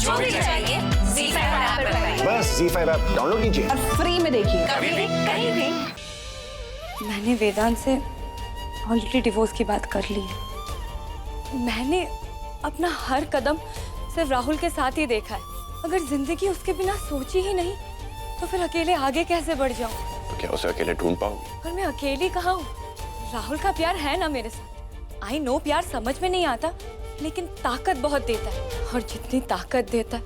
जो भी चाहिए ZEE5 ऐप पर पाइए। बस ZEE5 ऐप डाउनलोड कीजिए और फ्री में देखिए, कभी भी कहीं भी। मैंने वेदांत से ऑलरेडी डिवोर्स की बात कर ली है। मैंने अपना हर कदम सिर्फ राहुल के साथ ही देखा है। अगर जिंदगी उसके बिना सोची ही नहीं तो फिर अकेले आगे कैसे बढ़ जाऊं? तो क्या उसे अकेले ढूंढ पाओगी? पर मैं अकेली कहाँ हूँ? राहुल का प्यार है ना मेरे साथ। आई नो प्यार समझ में नहीं आता, लेकिन ताकत बहुत देता है, और जितनी ताकत देता है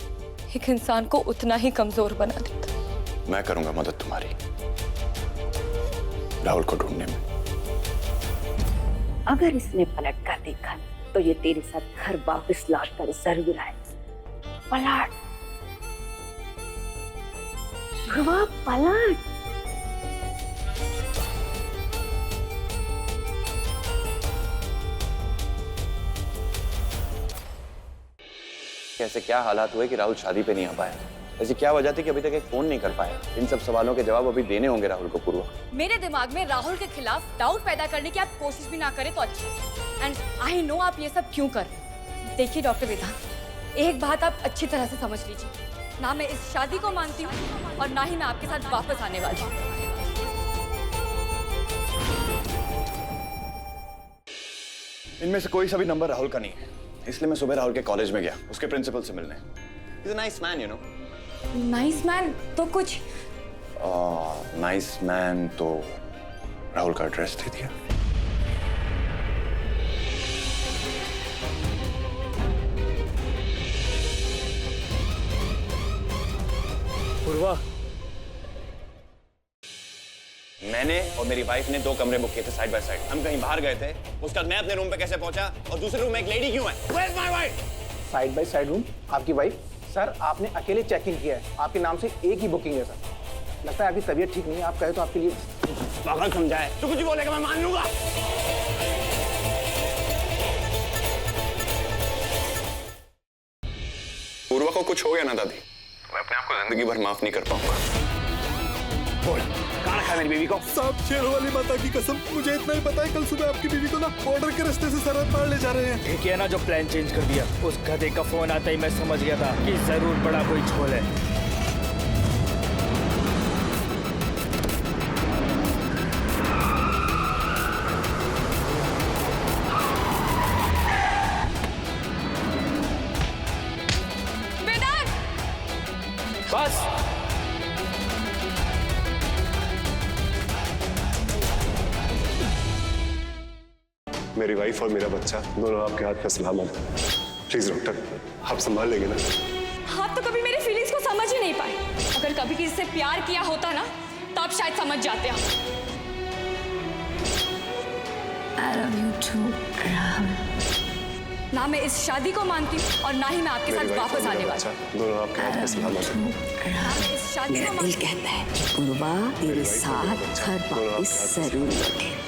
एक इंसान को उतना ही कमजोर बना देता है। मैं करूंगा मदद तुम्हारी राहुल को ढूंढने में। अगर इसने पलट कर देखा तो ये तेरे साथ घर वापस लौट कर जरूर आए। पलट ध्रुवा, पलट। कैसे क्या हालात हुए कि राहुल शादी पे नहीं आ पाया? ऐसी क्या वजह थी कि अभी तक एक फोन नहीं कर पाया? इन सब सवालों के जवाब अभी देने होंगे राहुल को। पूर्वा, मेरे दिमाग में राहुल के खिलाफ डाउट पैदा करने की आप कोशिश भी ना करें तो अच्छा है। एंड आई नो आप ये सब क्यों कर रहे हैं। देखिए डॉक्टर वेदांत, एक बात आप अच्छी तरह से समझ लीजिए, ना मैं इस शादी को मानती हूँ और ना ही मैं आपके साथ वापस आने वाली हूँ। इनमें से कोई सा भी नंबर राहुल का नहीं है, इसलिए मैं सुबह राहुल के कॉलेज में गया उसके प्रिंसिपल से मिलने। He's a nice man, you know. Nice man तो कुछ नाइस मैन तो राहुल का एड्रेस दे दिया। पूर्वा, मैंने और मेरी वाइफ ने 2 कमरे बुक किए थे साइड बाय साइड। हम कहीं बाहर गए थे, उसके बाद मैं अपने रूम पे कैसे पहुंचा और दूसरे रूम में एक लेडी क्यों है? Where's my wife? Side by side room आपकी वाइफ? सर आपने अकेले चेक इन किया है, आपके नाम से एक ही बुकिंग है सर। लगता है आपकी तबीयत ठीक नहीं है, आप कहे तो आपके लिए पागल समझाए तो कुछ भी बोलेगा मैं मान लूंगा। पूर्वा को कुछ हो गया ना दादी, मैं अपने आप को जिंदगी भर माफ नहीं कर पाऊंगा। बोल, कहाँ रखा है मेरी बीवी को? साहब शेरों वाली माता की कसम, मुझे इतना ही पता है कल सुबह आपकी बीवी को ना बॉर्डर के रास्ते से सरहद पार ले जा रहे हैं। ठीक है ना, जो प्लान चेंज कर दिया। उस गधे का फोन आता ही मैं समझ गया था कि जरूर बड़ा कोई झोल है। बस मेरी वाइफ और मेरा बच्चा दोनों आपके हाथ में सलामत है। प्लीज डॉक्टर, आप संभाल लेंगे ना? आप तो कभी मेरी फीलिंग्स को समझ ही नहीं पाए। अगर कभी किसी से प्यार किया होता ना तो आप शायद समझ जाते आप। I love you too, Rahul. ना मैं इस शादी को मानती हूँ और ना ही मैं आपके साथ वापस आने वाली हूँ। दोनों आपके हाथ में सलामत है। इस शादी मेरा को दिल कहता है कि पूर्वा तेरे साथ घर वापस जरूर लौटे।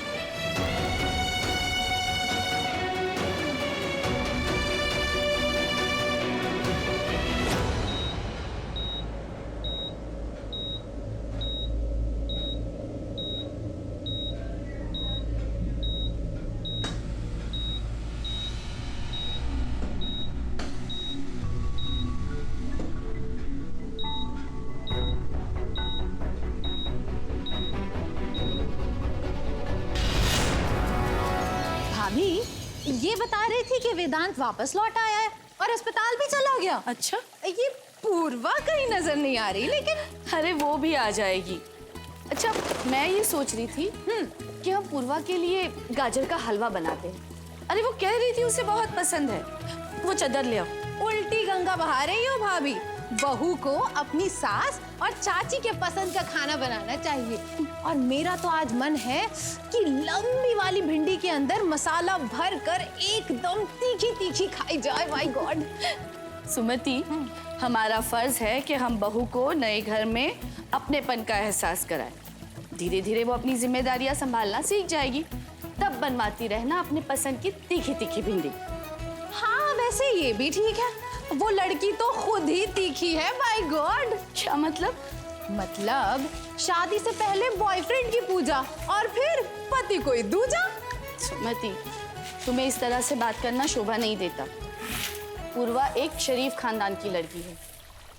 ये बता रही थी कि वेदांत वापस लौट आया है और अस्पताल भी चला गया। अच्छा, ये पूर्वा कहीं नजर नहीं आ रही, लेकिन अरे वो भी आ जाएगी। अच्छा, मैं ये सोच रही थी कि हम पूर्वा के लिए गाजर का हलवा बनाते हैं। अरे वो कह रही थी उसे बहुत पसंद है। वो चादर ले आओ। उल्टी गंगा बहा रही हो भाभी। बहू को अपनी सास और चाची के पसंद का खाना बनाना चाहिए। और मेरा तो आज मन है कि लंबी वाली भिंडी के अंदर मसाला भर कर एकदम तीखी तीखी खाई जाए। My God. सुमति, हमारा फर्ज है कि हम बहू को नए घर में अपनेपन का एहसास कराएं। धीरे धीरे वो अपनी जिम्मेदारियां संभालना सीख जाएगी, तब बनवाती रहना अपने पसंद की तीखी तीखी भिंडी। हाँ, वैसे ये भी ठीक है। वो लड़की तो खुद ही तीखी है। My God. क्या मतलब? मतलब शादी से पहले बॉयफ्रेंड की पूजा और फिर पति कोई दूजा। सुमति, तुम्हें इस तरह से बात करना शोभा नहीं देता। पूर्वा एक शरीफ खानदान की लड़की है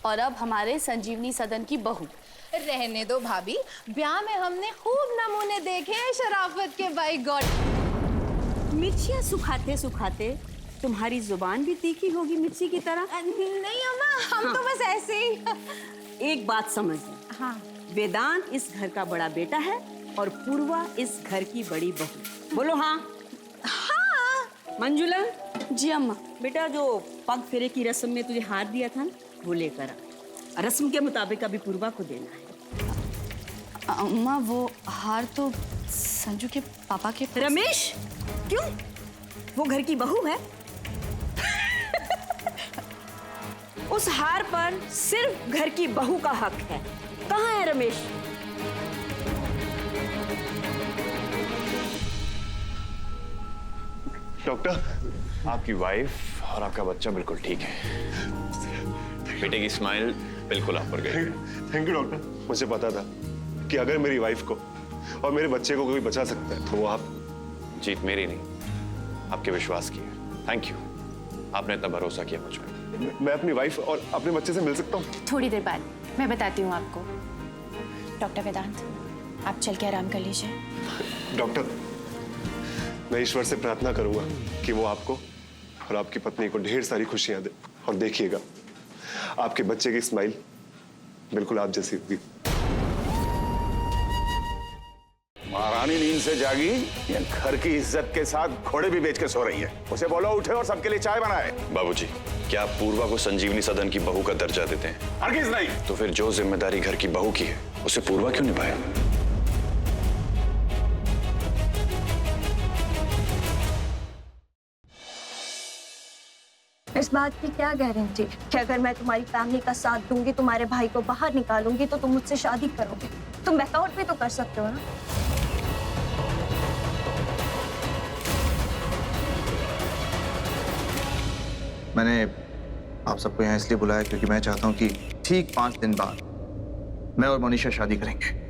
और अब हमारे संजीवनी सदन की बहू। रहने दो भाभी, ब्याह में हमने खूब नमूने देखे हैं शराफत के, बाय गॉड। मिर्चियाँ सुखाते सुखाते तुम्हारी जुबान भी तीखी होगी मिर्ची की तरह। नहीं अम्मा, हम तो बस ऐसे ही। एक बात समझ लो, हाँ, वेदांत इस घर का बड़ा बेटा है और पूर्वा इस घर की बड़ी बहू। बोलो हाँ। हाँ। मंजुला, जी अम्मा। बेटा जो पग फेरे की रस्म में तुझे हार दिया था ना, वो लेकर आ। रस्म के मुताबिक अभी पूर्वा को देना है। अम्मा वो हार तो संजू के पापा के पास। रमेश, क्यों? वो घर की बहू है। उस हार पर सिर्फ घर की बहू का हक है। कहाँ है रमेश? डॉक्टर, आपकी वाइफ और आपका बच्चा बिल्कुल ठीक है। बेटे की स्माइल बिल्कुल आप पर गई। Thank you doctor. मुझे पता था कि अगर मेरी वाइफ को और मेरे बच्चे को कोई बचा सकता है तो वो आप। जीत मेरी नहीं, आपके विश्वास की है। थैंक यू, आपने इतना भरोसा किया मुझ पर। मैं अपनी वाइफ और अपने बच्चे से मिल सकता हूँ? थोड़ी देर बाद मैं बताती हूँ आपको। डॉक्टर वेदांत, आप चल के आराम कर लीजिए। डॉक्टर, मैं ईश्वर से प्रार्थना करूंगा कि वो आपको और आपकी पत्नी को ढेर सारी खुशियां दे। और देखिएगा, आपके बच्चे की स्माइल बिल्कुल आप जैसी होगी। महारानी नींद से जागी या घर की इज्जत के साथ घोड़े भी बेच के सो रही है? उसे बोलो उठे और सबके लिए चाय बनाए। बाबूजी, क्या आप पूर्वा को संजीवनी सदन की बहू का दर्जा देते हैं? हरगिज नहीं। तो फिर जो जिम्मेदारी घर की बहू की है उसे पूर्वा क्यों निभाए? इस बात की क्या गारंटी कि अगर मैं तुम्हारी फैमिली का साथ दूंगी, तुम्हारे भाई को बाहर निकालूंगी, तो तुम मुझसे शादी करोगे? तुम बैकआउट भी तो कर सकते हो ना। मैंने आप सबको यहाँ इसलिए बुलाया क्योंकि मैं चाहता हूँ कि ठीक 5 दिन बाद मैं और मोनिशा शादी करेंगे।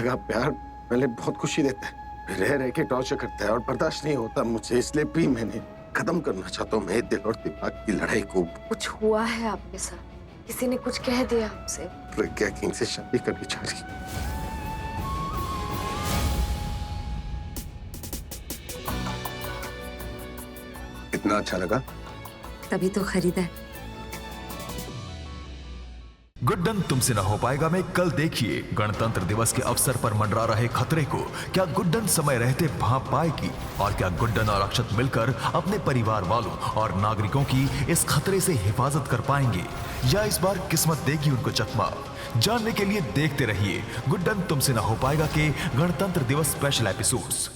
का प्यार पहले बहुत खुशी देता है, रह रह के टॉर्चर करता है और बर्दाश्त नहीं होता मुझे, इसलिए भी मैंने खत्म करना चाहता हूँ मैं दिल और दिमाग की लड़ाई को। कुछ हुआ है आपके साथ? किसी ने कुछ कह दिया आपसे? प्रज्ञा किंग से शादी करनी चाह रही। इतना अच्छा लगा तभी तो खरीदा है। गुड्डन तुमसे न हो पाएगा में कल देखिए गणतंत्र दिवस के अवसर पर मंडरा रहे खतरे को क्या गुड्डन समय रहते भांप पाएगी और क्या गुड्डन और अक्षत मिलकर अपने परिवार वालों और नागरिकों की इस खतरे से हिफाजत कर पाएंगे या इस बार किस्मत देगी उनको चकमा। जानने के लिए देखते रहिए गुड्डन तुमसे न हो पाएगा के गणतंत्र दिवस स्पेशल एपिसोड्स।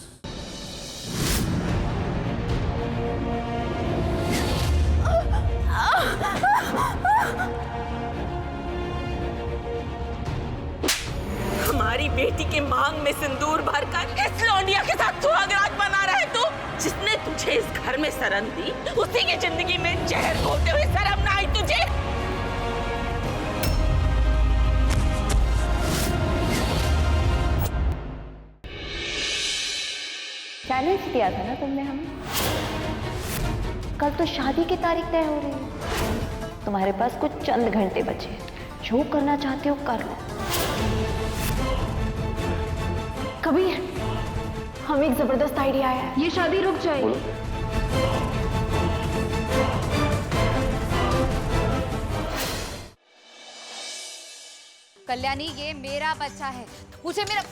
हमारी बेटी के मांग में सिंदूर भरकर इस लौंडिया के साथ सुहागरात मना रहा है तू, जिसने तुझे इस घर में शरण दी, उसी की जिंदगी में जहर घोलते हुए शर्म ना आई तुझे? चैलेंज दिया था ना तुमने हमें। कल तो शादी की तारीख तय हो रही है, तुम्हारे पास कुछ चंद घंटे बचे, जो करना चाहते हो कर लो। कबीर, हमें एक जबरदस्त आइडिया आया है। ये शादी रुक जाएगी। कल्याणी, ये मेरा बच्चा है, मुझे मेरा।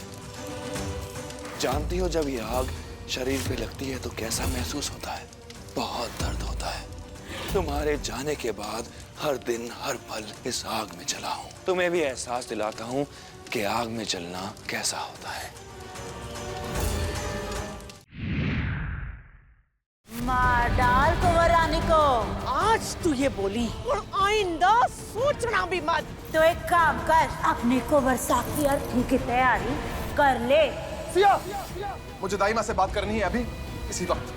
जानती हो जब ये आग शरीर पे लगती है तो कैसा महसूस होता है? बहुत दर्द होता है। तुम्हारे जाने के बाद हर दिन हर पल इस आग में जला हूँ। तुम्हें भी एहसास दिलाता हूँ कि आग में जलना कैसा होता है। मार डाल कुंवर रानी को। आज तू ये बोली और आइंदा सोचना भी मत। तो एक काम कर, अपने कुंवर साकी अर्थी की तैयारी कर ले। सिया, मुझे दाई माँ से बात करनी है अभी इसी वक्त।